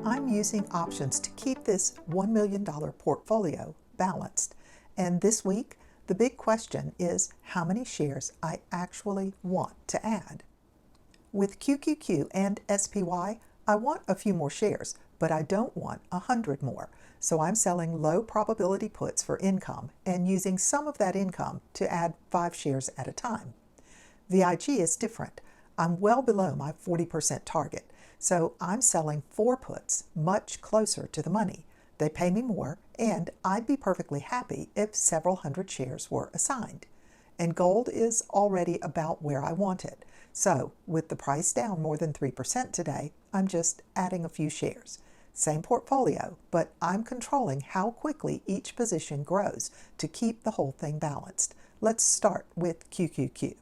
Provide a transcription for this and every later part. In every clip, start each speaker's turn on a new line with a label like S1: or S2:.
S1: I'm using options to keep this $1 million portfolio balanced. And this week, the big question is how many shares I actually want to add. With QQQ and SPY, I want a few more shares, but I don't want 100 more. So I'm selling low probability puts for income and using some of that income to add 5 shares at a time. VIG is different. I'm well below my 40% target, so I'm selling 4 puts much closer to the money. They pay me more, and I'd be perfectly happy if several hundred shares were assigned. And gold is already about where I want it. So with the price down more than 3% today, I'm just adding a few shares. Same portfolio, but I'm controlling how quickly each position grows to keep the whole thing balanced. Let's start with QQQ.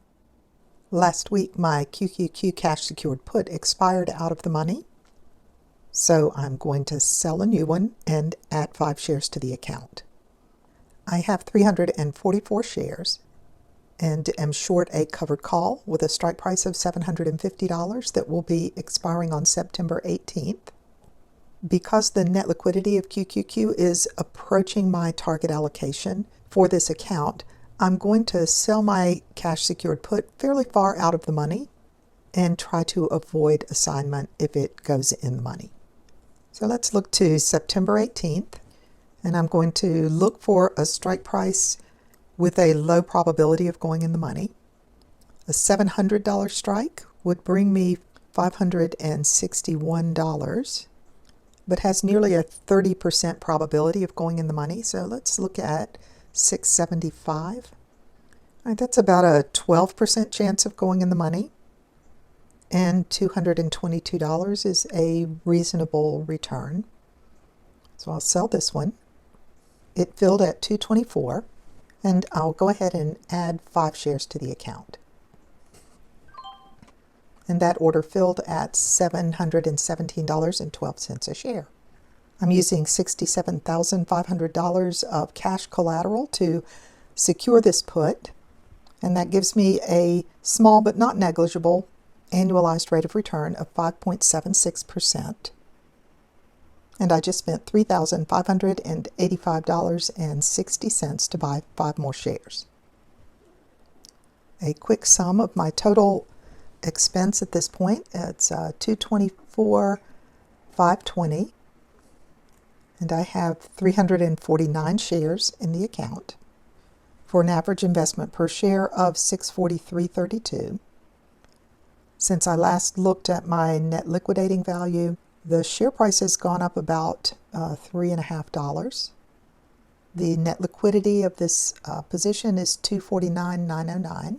S1: Last week, my QQQ cash secured put expired out of the money, so I'm going to sell a new one and add 5 shares to the account. I have 344 shares and am short a covered call with a strike price of $750 that will be expiring on September 18th. Because the net liquidity of QQQ is approaching my target allocation for this account, I'm going to sell my cash secured put fairly far out of the money and try to avoid assignment if it goes in the money. So let's look to September 18th, and I'm going to look for a strike price with a low probability of going in the money. A $700 strike would bring me $561, but has nearly a 30% probability of going in the money. So let's look at 675. All right, that's about a 12% chance of going in the money. And $222 is a reasonable return. So I'll sell this one. It filled at $224, and I'll go ahead and add 5 shares to the account. And that order filled at $717.12 a share. I'm using $67,500 of cash collateral to secure this put, and that gives me a small but not negligible annualized rate of return of 5.76%. And I just spent $3,585.60 to buy 5 more shares. A quick sum of my total expense at this point, it's $224,520, and I have 349 shares in the account for an average investment per share of $643.32. Since I last looked at my net liquidating value, the share price has gone up about $3.50. The net liquidity of this position is $249,909.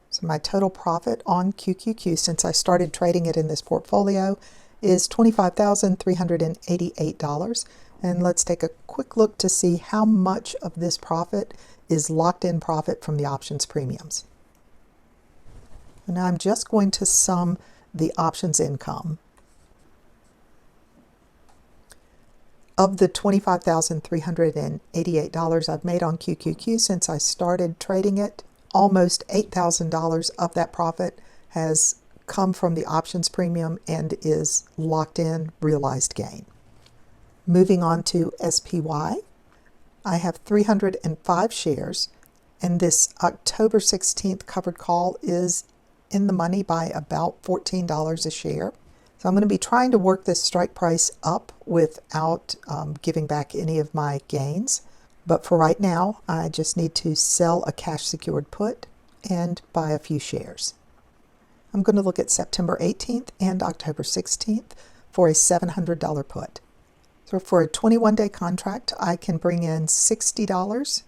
S1: So my total profit on QQQ since I started trading it in this portfolio is $25,388. And let's take a quick look to see how much of this profit is locked in profit from the options premiums. And now I'm just going to sum the options income. Of the $25,388 I've made on QQQ since I started trading it, almost $8,000 of that profit has come from the options premium and is locked in realized gain. Moving on to SPY, I have 305 shares, and this October 16th covered call is in the money by about $14 a share. So I'm going to be trying to work this strike price up without giving back any of my gains. But for right now, I just need to sell a cash secured put and buy a few shares. I'm going to look at September 18th and October 16th for a $700 put. So for a 21-day contract, I can bring in $60.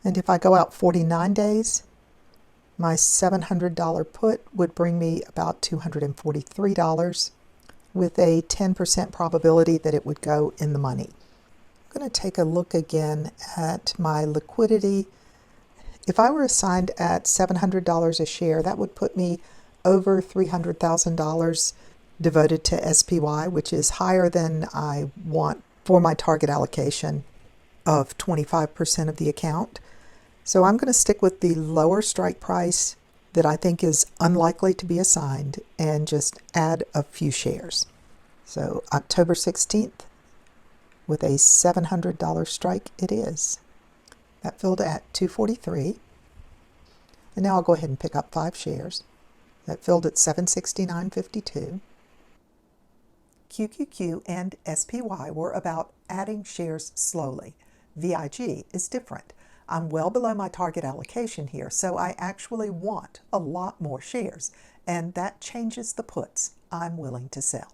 S1: And if I go out 49 days, my $700 put would bring me about $243 with a 10% probability that it would go in the money. I'm going to take a look again at my liquidity. If I were assigned at $700 a share, that would put me over $300,000 devoted to SPY, which is higher than I want for my target allocation of 25% of the account. So I'm going to stick with the lower strike price that I think is unlikely to be assigned and just add a few shares. So October 16th with a $700 strike it is. That filled at $243. And now I'll go ahead and pick up 5 shares. That filled at $769.52. QQQ and SPY were about adding shares slowly. VIG is different. I'm well below my target allocation here, so I actually want a lot more shares, and that changes the puts I'm willing to sell.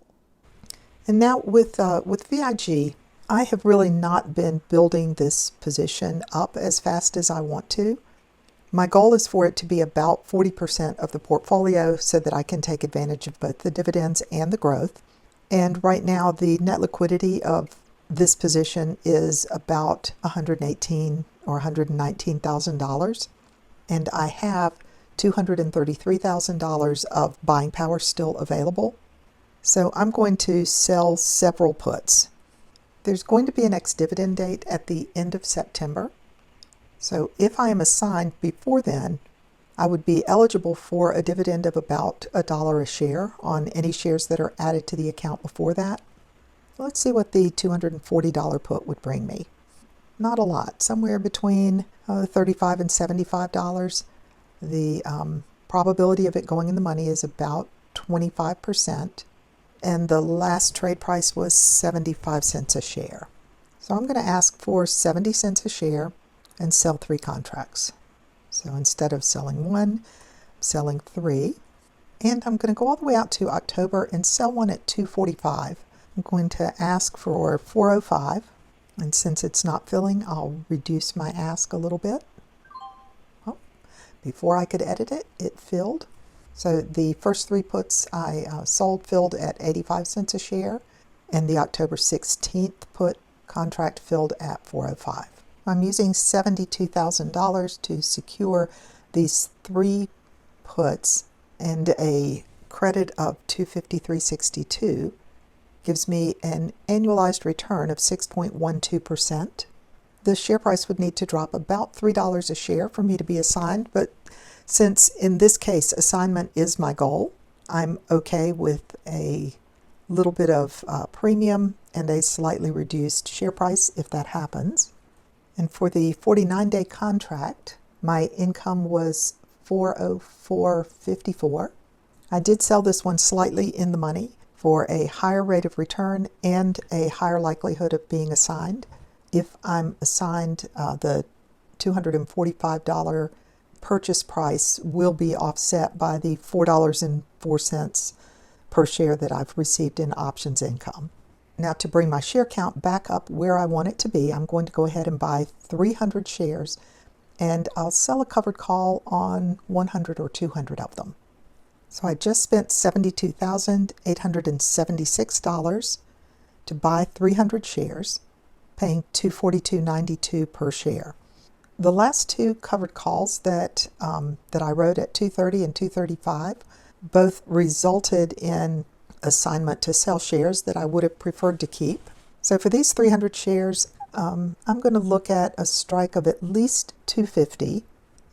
S1: And now with VIG, I have really not been building this position up as fast as I want to. My goal is for it to be about 40% of the portfolio so that I can take advantage of both the dividends and the growth. And right now, the net liquidity of this position is about $118,000 or $119,000. And I have $233,000 of buying power still available. So I'm going to sell several puts. There's going to be an ex-dividend date at the end of September. So if I am assigned before then, I would be eligible for a dividend of about $1 a share on any shares that are added to the account before that. Let's see what the $240 put would bring me. Not a lot, somewhere between $35 and $75. The probability of it going in the money is about 25%, and the last trade price was 75 cents a share. So I'm going to ask for 70 cents a share and sell 3 contracts. So instead of selling 1, I'm selling 3. And I'm going to go all the way out to October and sell one at $245. I'm going to ask for $405. And since it's not filling, I'll reduce my ask a little bit. Oh, before I could edit it, it filled. So the first 3 puts I sold filled at 85 cents a share. And the October 16th put contract filled at $405. I'm using $72,000 to secure these 3 puts, and a credit of $253.62 gives me an annualized return of 6.12%. The share price would need to drop about $3 a share for me to be assigned, but since in this case assignment is my goal, I'm okay with a little bit of premium and a slightly reduced share price if that happens. And for the 49-day contract, my income was $404.54. I did sell this one slightly in the money for a higher rate of return and a higher likelihood of being assigned. If I'm assigned, the $245 purchase price will be offset by the $4.04 per share that I've received in options income. Now, to bring my share count back up where I want it to be, I'm going to go ahead and buy 300 shares, and I'll sell a covered call on 100 or 200 of them. So I just spent $72,876 to buy 300 shares, paying $242.92 per share. The last 2 covered calls that I wrote at $230 and $235 both resulted in assignment to sell shares that I would have preferred to keep. So for these 300 shares, I'm going to look at a strike of at least $250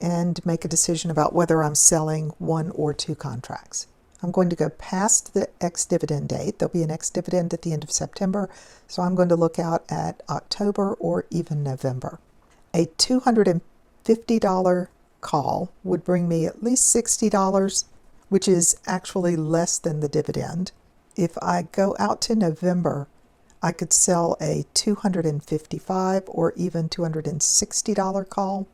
S1: and make a decision about whether I'm selling 1 or 2 contracts. I'm going to go past the ex-dividend date. There'll be an ex-dividend at the end of September, so I'm going to look out at October or even November. A $250 call would bring me at least $60, which is actually less than the dividend. If I go out to November, I could sell a $255 or even $260 call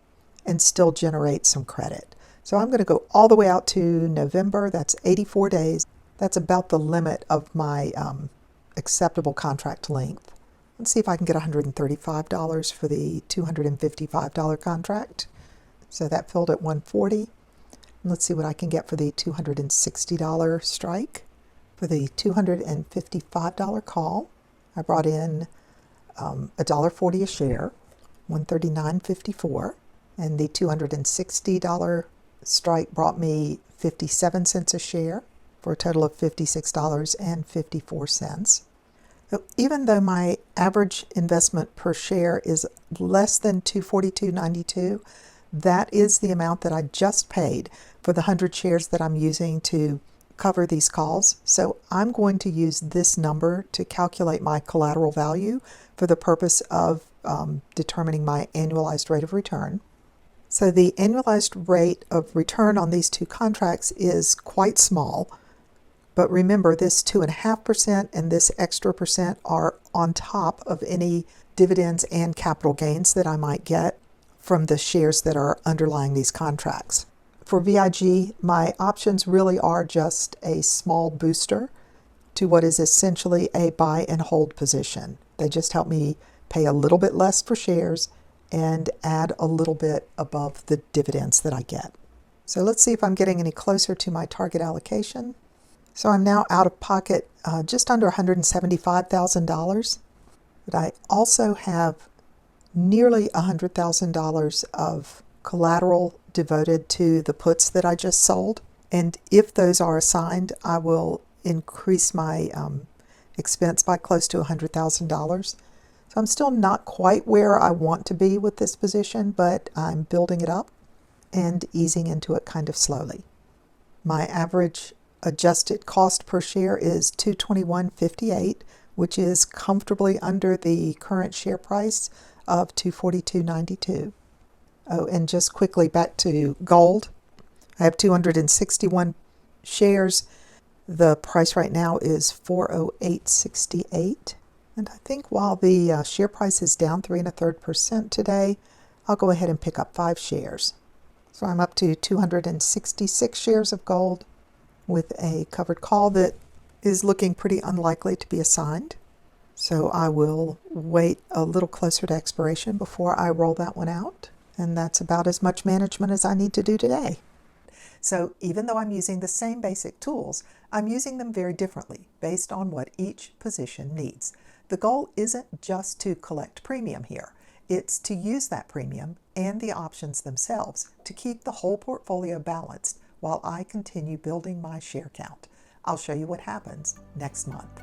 S1: and still generate some credit. So I'm going to go all the way out to November. That's 84 days. That's about the limit of my acceptable contract length. Let's see if I can get $135 for the $255 contract. So that filled at $140. Let's see what I can get for the $260 strike. For the $255 call, I brought in $1.40 a share, $139.54, and the $260 strike brought me 57 cents a share for a total of $56.54. So even though my average investment per share is less than $242.92, that is the amount that I just paid for the 100 shares that I'm using to cover these calls, so I'm going to use this number to calculate my collateral value for the purpose of determining my annualized rate of return. So the annualized rate of return on these two contracts is quite small, but remember this 2.5% and this extra percent are on top of any dividends and capital gains that I might get from the shares that are underlying these contracts. For VIG, my options really are just a small booster to what is essentially a buy and hold position. They just help me pay a little bit less for shares and add a little bit above the dividends that I get. So let's see if I'm getting any closer to my target allocation. So I'm now out of pocket just under $175,000, but I also have nearly $100,000 of collateral devoted to the puts that I just sold. And if those are assigned, I will increase my expense by close to $100,000. So I'm still not quite where I want to be with this position, but I'm building it up and easing into it kind of slowly. My average adjusted cost per share is $221.58, which is comfortably under the current share price of $242.92. Oh, and just quickly back to gold. I have 261 shares. The price right now is $408.68. And I think while the share price is down 3 1/3% today, I'll go ahead and pick up 5 shares. So I'm up to 266 shares of gold with a covered call that is looking pretty unlikely to be assigned. So I will wait a little closer to expiration before I roll that one out. And that's about as much management as I need to do today. So even though I'm using the same basic tools, I'm using them very differently based on what each position needs. The goal isn't just to collect premium here. It's to use that premium and the options themselves to keep the whole portfolio balanced while I continue building my share count. I'll show you what happens next month.